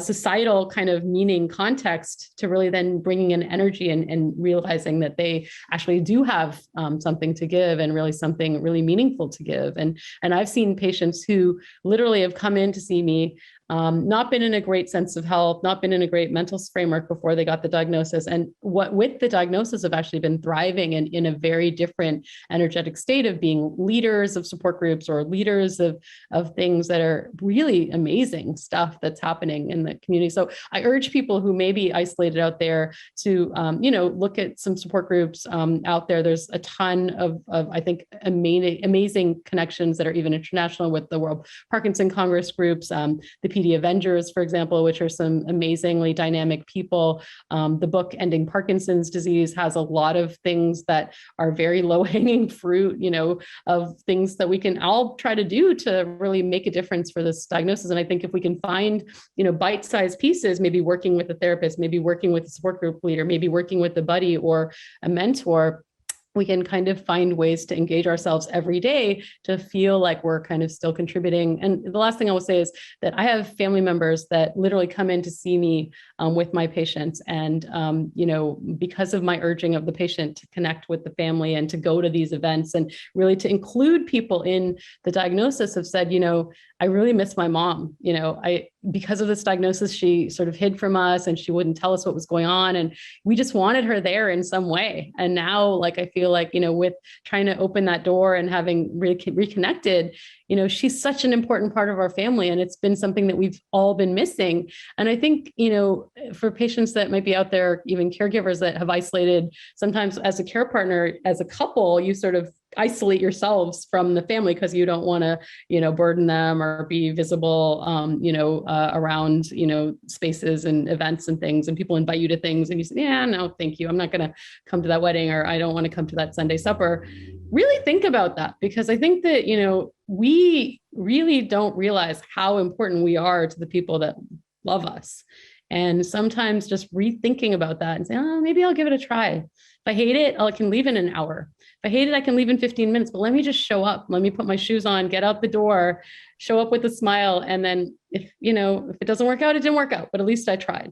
societal kind of meaning context to really then bringing in energy and realizing that they actually do have something to give, and really something really meaningful to give. And I've seen patients who literally have come in to see me, not been in a great sense of health, not been in a great mental framework before they got the diagnosis. And with the diagnosis have actually been thriving and in a very different energetic state of being leaders of support groups or leaders of things that are really amazing stuff that's happening in the community. So I urge people who may be isolated out there to, look at some support groups out there. There's a ton of I think, amazing connections that are even international with the World Parkinson Congress groups, the PD Avengers, for example, which are some amazingly dynamic people. The book Ending Parkinson's Disease has a lot of things that are very low-hanging fruit, of things that we can all try to do to really make a difference for this diagnosis. And I think if we can find, bite-sized pieces, maybe working with a therapist, maybe working with a support group leader, maybe working with a buddy or a mentor, we can kind of find ways to engage ourselves every day to feel like we're kind of still contributing. And the last thing I will say is that I have family members that literally come in to see me with my patients. And, because of my urging of the patient to connect with the family and to go to these events and really to include people in the diagnosis, have said, I really miss my mom. Because of this diagnosis, she sort of hid from us and she wouldn't tell us what was going on. And we just wanted her there in some way. And now, I feel like, with trying to open that door and having reconnected, she's such an important part of our family. And it's been something that we've all been missing. And I think, for patients that might be out there, even caregivers that have isolated, sometimes as a care partner, as a couple, you sort of isolate yourselves from the family because you don't want to, burden them or be visible, around, spaces and events and things. And people invite you to things and you say, yeah, no, thank you. I'm not going to come to that wedding, or I don't want to come to that Sunday supper. Really think about that, because I think that, we really don't realize how important we are to the people that love us. And sometimes just rethinking about that and saying, oh, maybe I'll give it a try. If I hate it, I can leave in an hour. If I hate it, I can leave in 15 minutes, but let me just show up. Let me put my shoes on, get out the door, show up with a smile. And then if it doesn't work out, it didn't work out, but at least I tried.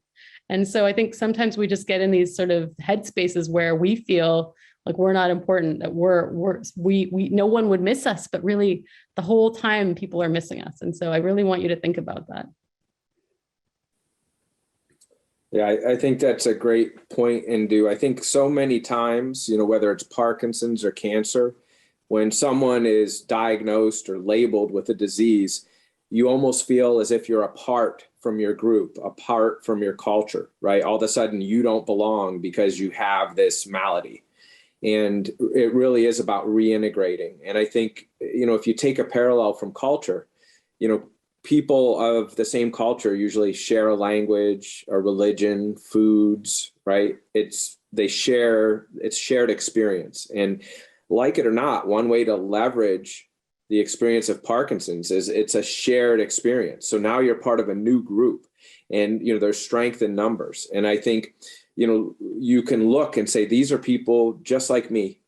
And so I think sometimes we just get in these sort of headspaces where we feel like we're not important, that we no one would miss us, but really the whole time people are missing us. And so I really want you to think about that. Yeah, I think that's a great point, Indu. I think so many times, whether it's Parkinson's or cancer, when someone is diagnosed or labeled with a disease, you almost feel as if you're apart from your group, apart from your culture, right? All of a sudden you don't belong because you have this malady. And it really is about reintegrating. And I think, if you take a parallel from culture, people of the same culture usually share a language, a religion, foods, right? It's shared experience. And like it or not, one way to leverage the experience of Parkinson's is it's a shared experience. So now you're part of a new group, and, there's strength in numbers. And I think, you can look and say, these are people just like me.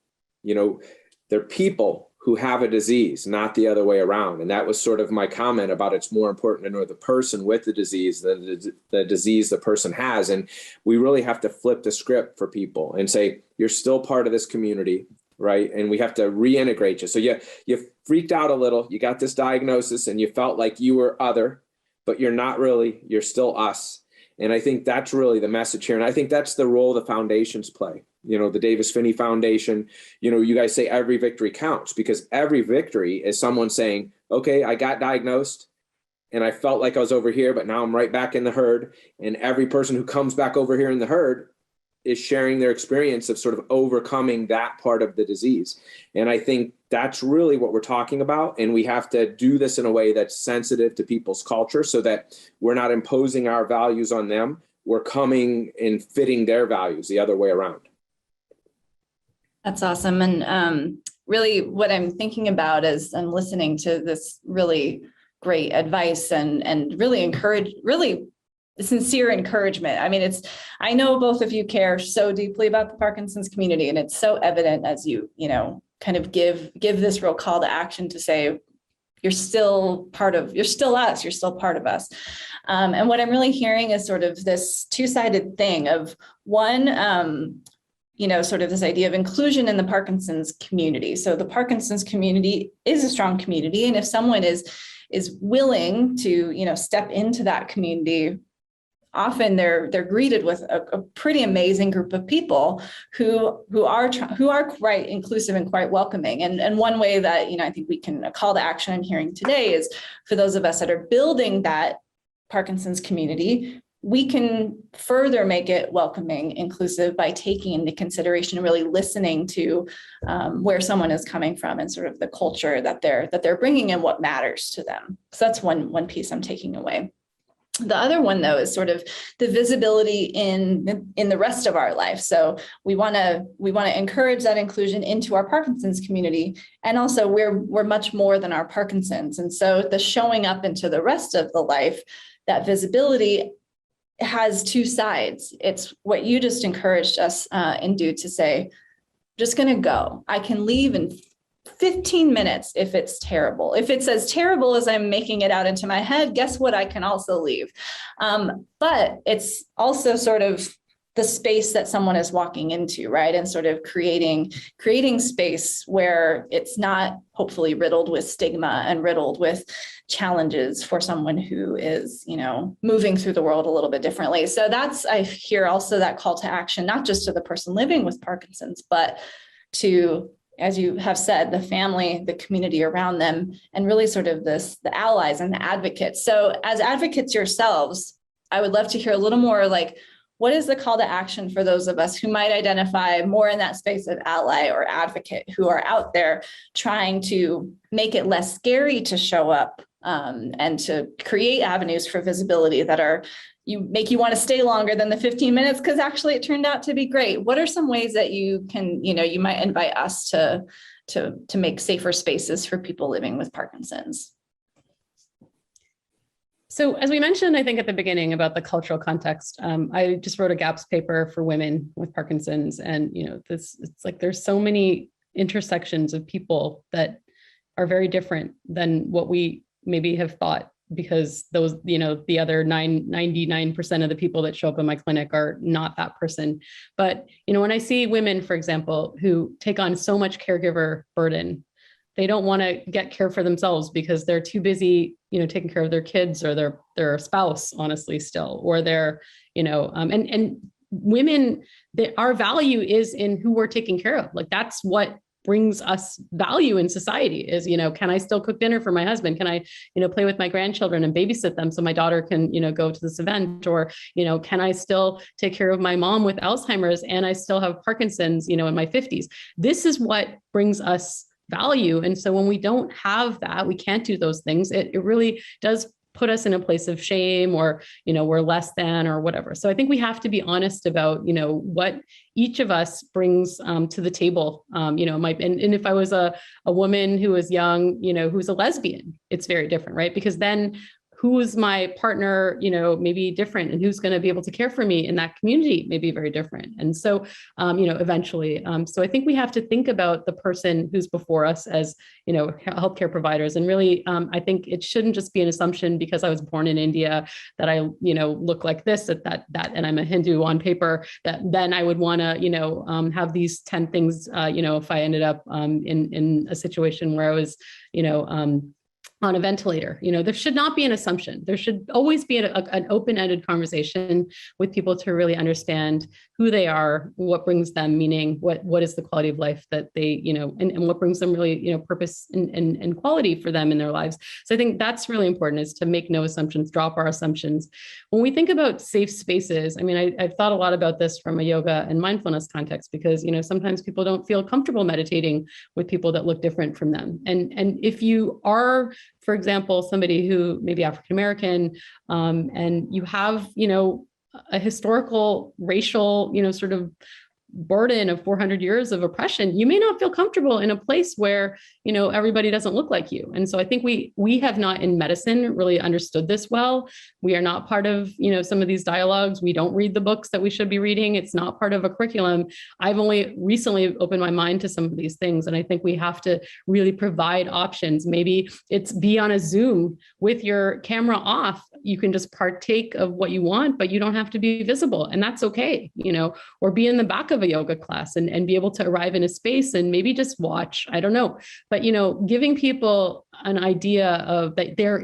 They're people who have a disease, not the other way around. And that was sort of my comment about it's more important to know the person with the disease than the disease the person has. And we really have to flip the script for people and say, you're still part of this community, right? And we have to reintegrate you. So you freaked out a little, you got this diagnosis and you felt like you were other, but you're not really, you're still us. And I think that's really the message here. And I think that's the role the foundations play. The Davis Phinney Foundation, you guys say every victory counts, because every victory is someone saying, okay, I got diagnosed and I felt like I was over here, but now I'm right back in the herd. And every person who comes back over here in the herd is sharing their experience of sort of overcoming that part of the disease. And I think that's really what we're talking about. And we have to do this in a way that's sensitive to people's culture so that we're not imposing our values on them. We're coming and fitting their values the other way around. That's awesome. And really what I'm thinking about as I'm listening to this really great advice and really sincere encouragement. I mean, I know both of you care so deeply about the Parkinson's community, and it's so evident as you kind of give this real call to action to say, you're still us, you're still part of us. And what I'm really hearing is sort of this two-sided thing of one, sort of this idea of inclusion in the Parkinson's community. So the Parkinson's community is a strong community. And if someone is willing to, step into that community, often they're greeted with a pretty amazing group of people who are quite inclusive and quite welcoming. And one way that, I think we can call to action I'm hearing today is for those of us that are building that Parkinson's community, we can further make it welcoming, inclusive by taking into consideration and really listening to where someone is coming from and sort of the culture that they're bringing and what matters to them. So that's one piece I'm taking away. The other one, though, is sort of the visibility in the rest of our life. So we want to encourage that inclusion into our Parkinson's community, and also we're much more than our Parkinson's. And so the showing up into the rest of the life, that visibility has two sides. It's what you just encouraged us, Indu, to say, just going to go. I can leave in 15 minutes if it's terrible. If it's as terrible as I'm making it out into my head, guess what? I can also leave. But it's also sort of the space that someone is walking into, right? And sort of creating space where it's not hopefully riddled with stigma and riddled with challenges for someone who is, moving through the world a little bit differently. So I hear also that call to action, not just to the person living with Parkinson's, but to, as you have said, the family, the community around them, and really sort of the allies and the advocates. So as advocates yourselves, I would love to hear a little more like, what is the call to action for those of us who might identify more in that space of ally or advocate, who are out there trying to make it less scary to show up and to create avenues for visibility that make you want to stay longer than the 15 minutes because actually it turned out to be great. What are some ways that you can, you might invite us to make safer spaces for people living with Parkinson's? So as we mentioned, I think at the beginning about the cultural context, I just wrote a gaps paper for women with Parkinson's. And, it's like there's so many intersections of people that are very different than what we maybe have thought, because those, the other 99% of the people that show up in my clinic are not that person. But, when I see women, for example, who take on so much caregiver burden, they don't want to get care for themselves because they're too busy, taking care of their kids or their spouse, honestly, still, or they're, and women, our value is in who we're taking care of. Like, that's what brings us value in society is, can I still cook dinner for my husband? Can I, play with my grandchildren and babysit them so my daughter can, go to this event? Or, can I still take care of my mom with Alzheimer's and I still have Parkinson's, in my 50s? This is what brings us value. And so when we don't have that, we can't do those things. It really does put us in a place of shame, or, we're less than, or whatever. So I think we have to be honest about, what each of us brings to the table. And if I was a woman who was young, who's a lesbian, it's very different, right? Because then who's my partner, maybe different, and who's going to be able to care for me in that community may be very different. And so, eventually, so I think we have to think about the person who's before us as, healthcare providers. And really, I think it shouldn't just be an assumption because I was born in India that I, look like this, that, and I'm a Hindu on paper, that then I would want to, have these 10 things, if I ended up in a situation where I was, on a ventilator. There should not be an assumption. There should always be an open-ended conversation with people to really understand who they are, what brings them meaning, what is the quality of life that they, and what brings them really, purpose and quality for them in their lives. So I think that's really important, is to make no assumptions, drop our assumptions. When we think about safe spaces, I've thought a lot about this from a yoga and mindfulness context, because, sometimes people don't feel comfortable meditating with people that look different from them. And if you are, for example, somebody who may be African-American, and you have, a historical, racial, sort of burden of 400 years of oppression, you may not feel comfortable in a place where, everybody doesn't look like you. And so I think we have not in medicine really understood this well. We are not part of, some of these dialogues. We don't read the books that we should be reading. It's not part of a curriculum. I've only recently opened my mind to some of these things. And I think we have to really provide options. Maybe it's be on a Zoom with your camera off. You can just partake of what you want, but you don't have to be visible. And that's okay, or be in the back of a yoga class and be able to arrive in a space and maybe just watch. I don't know. But, giving people an idea of that they're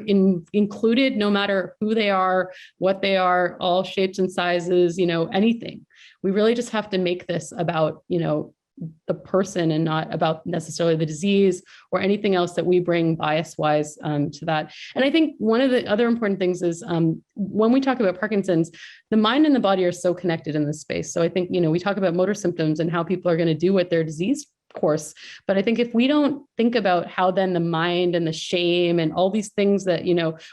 included no matter who they are, what they are, all shapes and sizes, anything. We really just have to make this about, the person and not about necessarily the disease or anything else that we bring bias-wise to that. And I think one of the other important things is when we talk about Parkinson's, the mind and the body are so connected in this space. So I think, we talk about motor symptoms and how people are going to do with their disease course. But I think if we don't think about how then the mind and the shame and all these things that,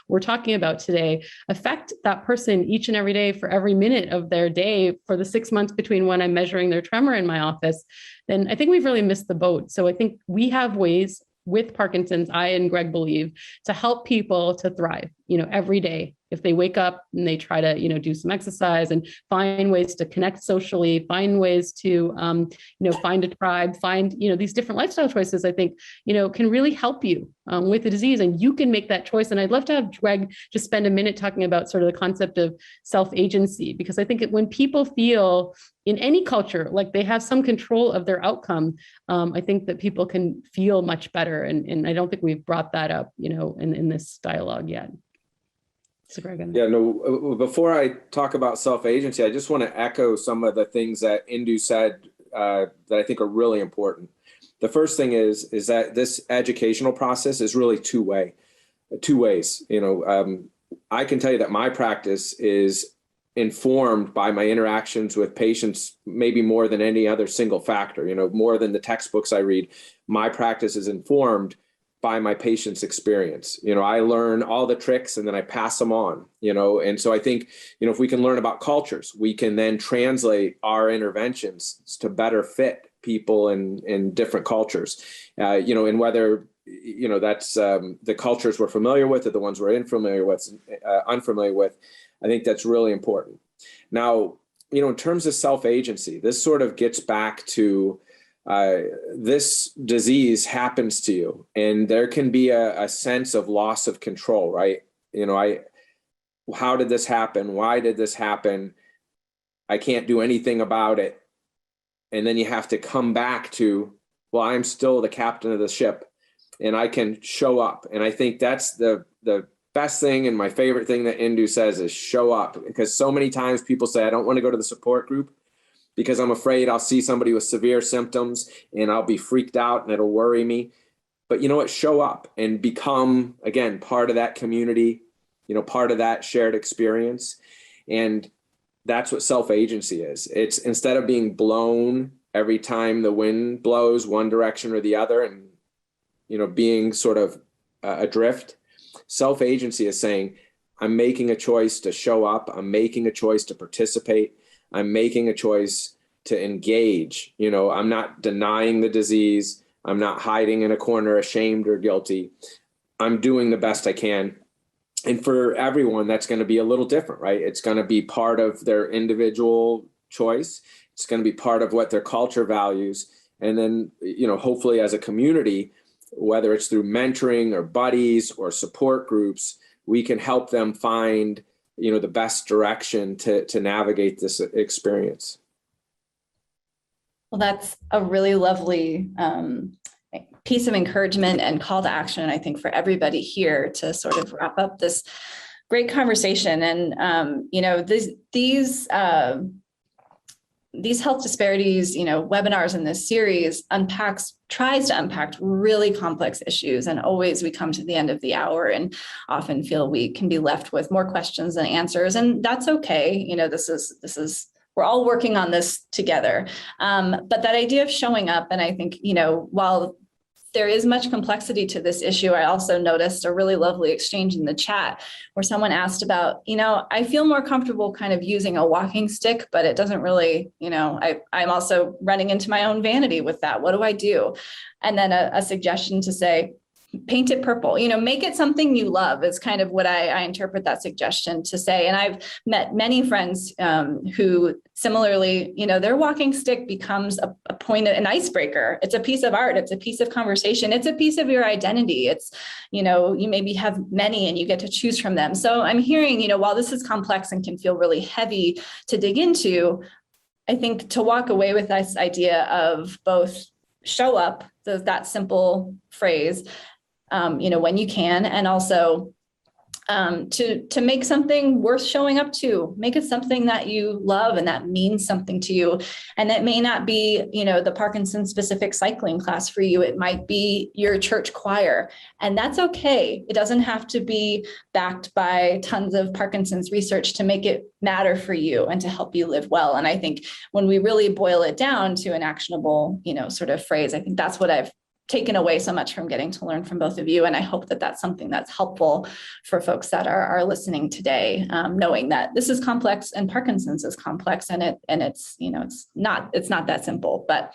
we're talking about today affect that person each and every day for every minute of their day for the 6 months between when I'm measuring their tremor in my office, then I think we've really missed the boat. So I think we have ways with Parkinson's, I and Greg believe, to help people to thrive, every day. If they wake up and they try to, do some exercise and find ways to connect socially, find ways to, find a tribe, find, these different lifestyle choices, I think, can really help you with the disease, and you can make that choice. And I'd love to have Greg just spend a minute talking about sort of the concept of self-agency, because I think when people feel in any culture like they have some control of their outcome, I think that people can feel much better. And I don't think we've brought that up, in this dialogue yet. So yeah, no, before I talk about self-agency, I just want to echo some of the things that Indu said that I think are really important. The first thing is that this educational process is really two ways. I can tell you that my practice is informed by my interactions with patients, maybe more than any other single factor, more than the textbooks I read. My practice is informed by my patient's experience. I learn all the tricks and then I pass them on, and so I think, if we can learn about cultures, we can then translate our interventions to better fit people in different cultures, and whether, that's the cultures we're familiar with or the ones we're unfamiliar with, I think that's really important. Now, in terms of self-agency, this sort of gets back to this disease happens to you, and there can be a sense of loss of control, right? How did this happen? Why did this happen? I can't do anything about it. And then you have to come back to, well, I'm still the captain of the ship and I can show up. And I think that's the best thing. And my favorite thing that Indu says is show up, because so many times people say, I don't want to go to the support group because I'm afraid I'll see somebody with severe symptoms and I'll be freaked out and it'll worry me. But you know what? Show up and become, again, part of that community, part of that shared experience. And that's what self-agency is. It's instead of being blown every time the wind blows one direction or the other and, being sort of adrift, self-agency is saying, I'm making a choice to show up. I'm making a choice to participate. I'm making a choice to engage. I'm not denying the disease. I'm not hiding in a corner, ashamed or guilty. I'm doing the best I can. And for everyone, that's going to be a little different, right? It's going to be part of their individual choice. It's going to be part of what their culture values. And then, hopefully as a community, whether it's through mentoring or buddies or support groups, we can help them find the best direction to navigate this experience. Well, that's a really lovely piece of encouragement and call to action, I think, for everybody here to sort of wrap up this great conversation. And, these health disparities, webinars in this series tries to unpack really complex issues. And always we come to the end of the hour and often feel we can be left with more questions than answers. And that's okay. This is we're all working on this together. But that idea of showing up, and I think, while there is much complexity to this issue. I also noticed a really lovely exchange in the chat where someone asked about, I feel more comfortable kind of using a walking stick, but it doesn't really, I'm also running into my own vanity with that. What do I do? And then a suggestion to say, paint it purple, make it something you love is kind of what I interpret that suggestion to say. And I've met many friends who similarly, their walking stick becomes a point, an icebreaker. It's a piece of art. It's a piece of conversation. It's a piece of your identity. It's, you maybe have many and you get to choose from them. So I'm hearing, while this is complex and can feel really heavy to dig into, I think to walk away with this idea of both show up, that simple phrase, when you can, and also to make something worth showing up to, make it something that you love and that means something to you. And that may not be, the Parkinson specific cycling class for you. It might be your church choir, and that's okay. It doesn't have to be backed by tons of Parkinson's research to make it matter for you and to help you live well. And I think when we really boil it down to an actionable, sort of phrase, I think that's what I've taken away so much from getting to learn from both of you. And I hope that that's something that's helpful for folks that are listening today, knowing that this is complex and Parkinson's is complex, and it's not that simple. But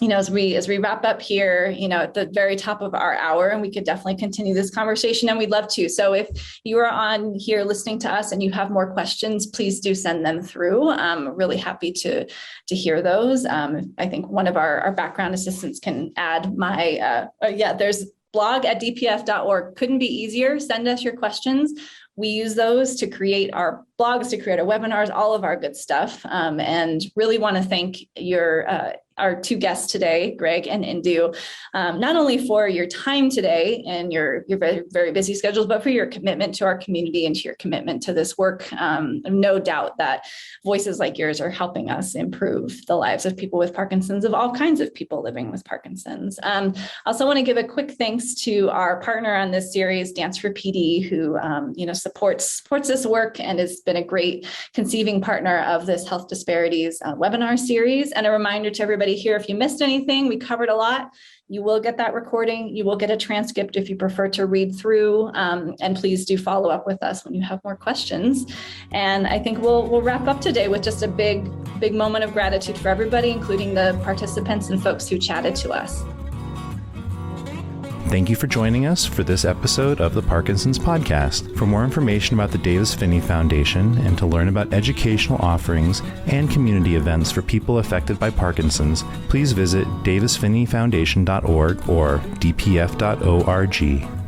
as we wrap up here, at the very top of our hour, and we could definitely continue this conversation, and we'd love to. So if you are on here listening to us and you have more questions, please do send them through. I'm really happy to hear those. I think one of our background assistants can add my, there's blog@dpf.org. Couldn't be easier. Send us your questions. We use those to create our blogs, to create our webinars, all of our good stuff. And really want to thank our two guests today, Greg and Indu, not only for your time today and your very, very busy schedules, but for your commitment to our community and to your commitment to this work. No doubt that voices like yours are helping us improve the lives of people with Parkinson's, of all kinds of people living with Parkinson's. Also want to give a quick thanks to our partner on this series, Dance for PD, who supports this work and has been a great conceiving partner of this Health Disparities webinar series. And a reminder to everybody here, if you missed anything, we covered a lot. You will get that recording. You will get a transcript if you prefer to read through. And please do follow up with us when you have more questions. And I think we'll wrap up today with just a big moment of gratitude for everybody, including the participants and folks who chatted to us. Thank you for joining us for this episode of the Parkinson's Podcast. For more information about the Davis-Phinney Foundation and to learn about educational offerings and community events for people affected by Parkinson's, please visit davisphinneyfoundation.org or dpf.org.